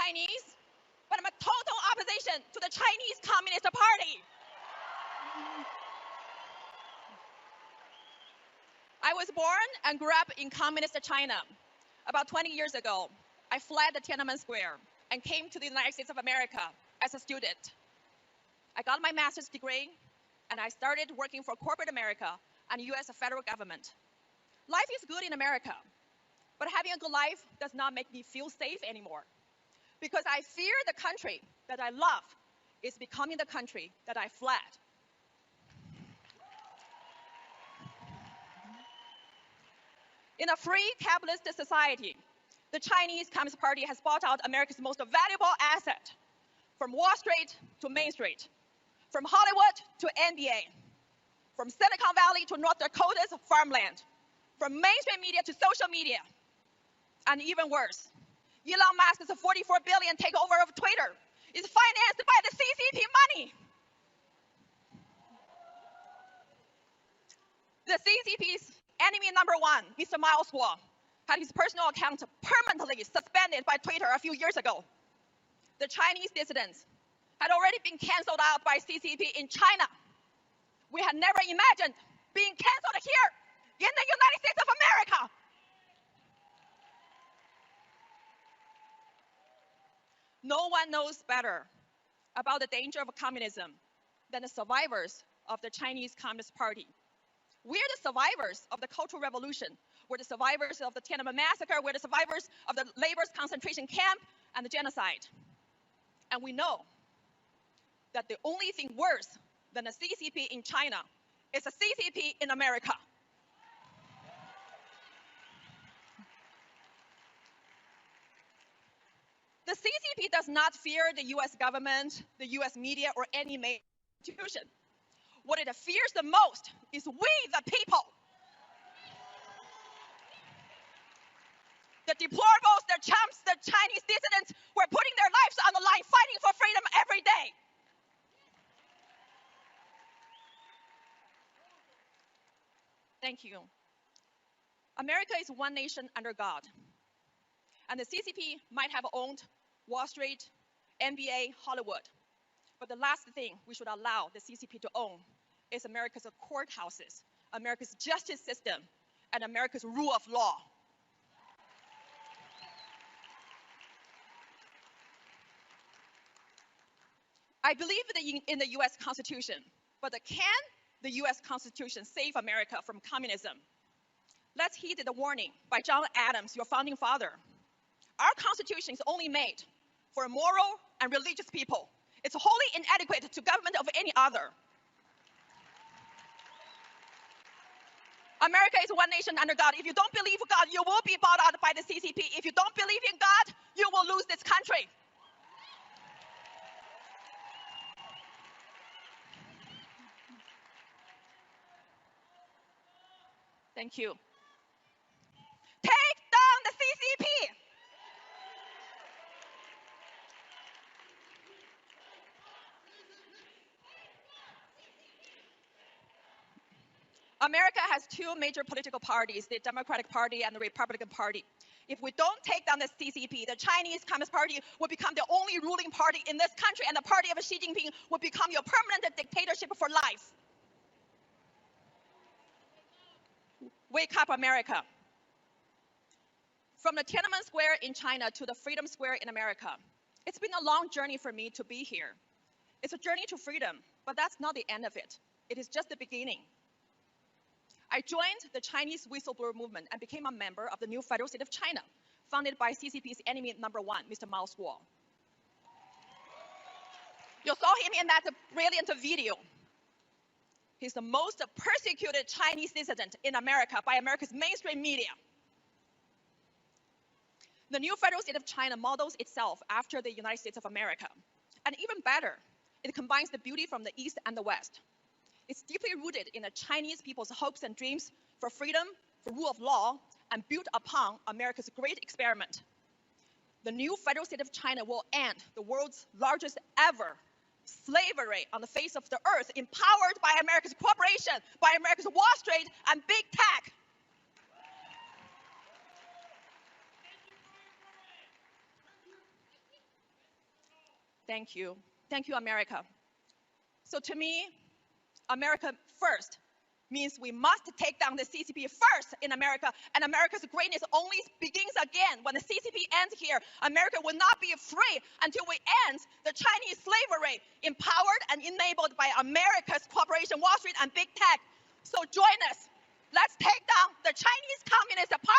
Chinese, but I'm a total opposition to the Chinese Communist Party. I was born and grew up in communist China. About 20 years ago, I fled the Tiananmen Square and came to the United States of America as a student. I got my master's degree, and I started working for corporate America and U.S. federal government. Life is good in America, but having a good life does not make me feel safe anymore, because I fear the country that I love is becoming the country that I fled. In a free capitalist society, the Chinese Communist Party has bought out America's most valuable asset, from Wall Street to Main Street, from Hollywood to NBA, from Silicon Valley to North Dakota's farmland, from mainstream media to social media, and even worse, Elon Musk's $44 billion takeover of Twitter is financed by the CCP money. The CCP's enemy number one, Mr. Miles Guo, had his personal account permanently suspended by Twitter a few years ago. The Chinese dissidents had already been canceled out by CCP in China. We had never imagined being canceled here in the United States of America. No one knows better about the danger of communism than the survivors of the Chinese Communist Party. We're the survivors of the Cultural Revolution. We're the survivors of the Tiananmen Massacre. We're the survivors of the labor's concentration camp and the genocide. And we know that the only thing worse than a CCP in China is a CCP in America. The CCP does not fear the US government, the US media, or any major institution. What it fears the most is we, the people. The deplorables, the chumps, the Chinese dissidents who are putting their lives on the line, fighting for freedom every day. Thank you. America is one nation under God. And the CCP might have owned Wall Street, NBA, Hollywood. But the last thing we should allow the CCP to own is America's courthouses, America's justice system, and America's rule of law. I believe in the US Constitution, but can the US Constitution save America from communism? Let's heed the warning by John Adams, your founding father. Our Constitution is only made for moral and religious people. It's wholly inadequate to government of any other. America is one nation under God. If you don't believe in God, you will be bought out by the CCP. If you don't believe in God, you will lose this country. Thank you. Take down the CCP. America has two major political parties, the Democratic Party and the Republican Party. If we don't take down the CCP, the Chinese Communist Party will become the only ruling party in this country, and the party of Xi Jinping will become your permanent dictatorship for life. Wake up, America. From the Tiananmen Square in China to the Freedom Square in America, it's been a long journey for me to be here. It's a journey to freedom, but that's not the end of it. It is just the beginning. I joined the Chinese whistleblower movement and became a member of the new federal state of China, founded by CCP's enemy number one, Mr. Miles Guo. You saw him in that brilliant video. He's the most persecuted Chinese dissident in America by America's mainstream media. The new federal state of China models itself after the United States of America. And even better, it combines the beauty from the East and the West. It's deeply rooted in the Chinese people's hopes and dreams for freedom, for rule of law, and built upon America's great experiment. The new federal state of China will end the world's largest ever slavery on the face of the earth, empowered by America's corporation, by America's Wall Street and big tech. Thank you. Thank you, America. So to me, America first means we must take down the CCP first in America, and America's greatness only begins again. When the CCP ends here, America will not be free until we end the Chinese slavery, empowered and enabled by America's corporation, Wall Street, and big tech. So join us. Let's take down the Chinese Communist Party.